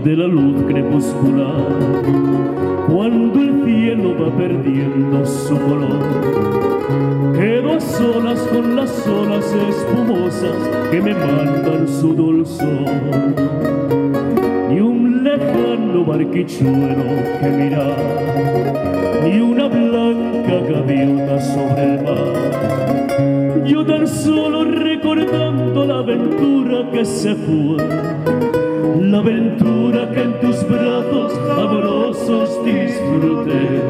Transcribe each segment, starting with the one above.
de la luz crepuscular, cuando el cielo va perdiendo su color, quedo a solas con las olas espumosas que me mandan su dulzor. Ni un lejano barquichuelo que mirar, ni una blanca gaviota sobre el mar. Yo tan solo recordando la aventura que se fue, la aventura que en tus brazos amorosos disfruté,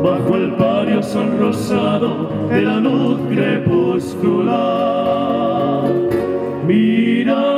bajo el palio sonrosado de la luz crepuscular. Mira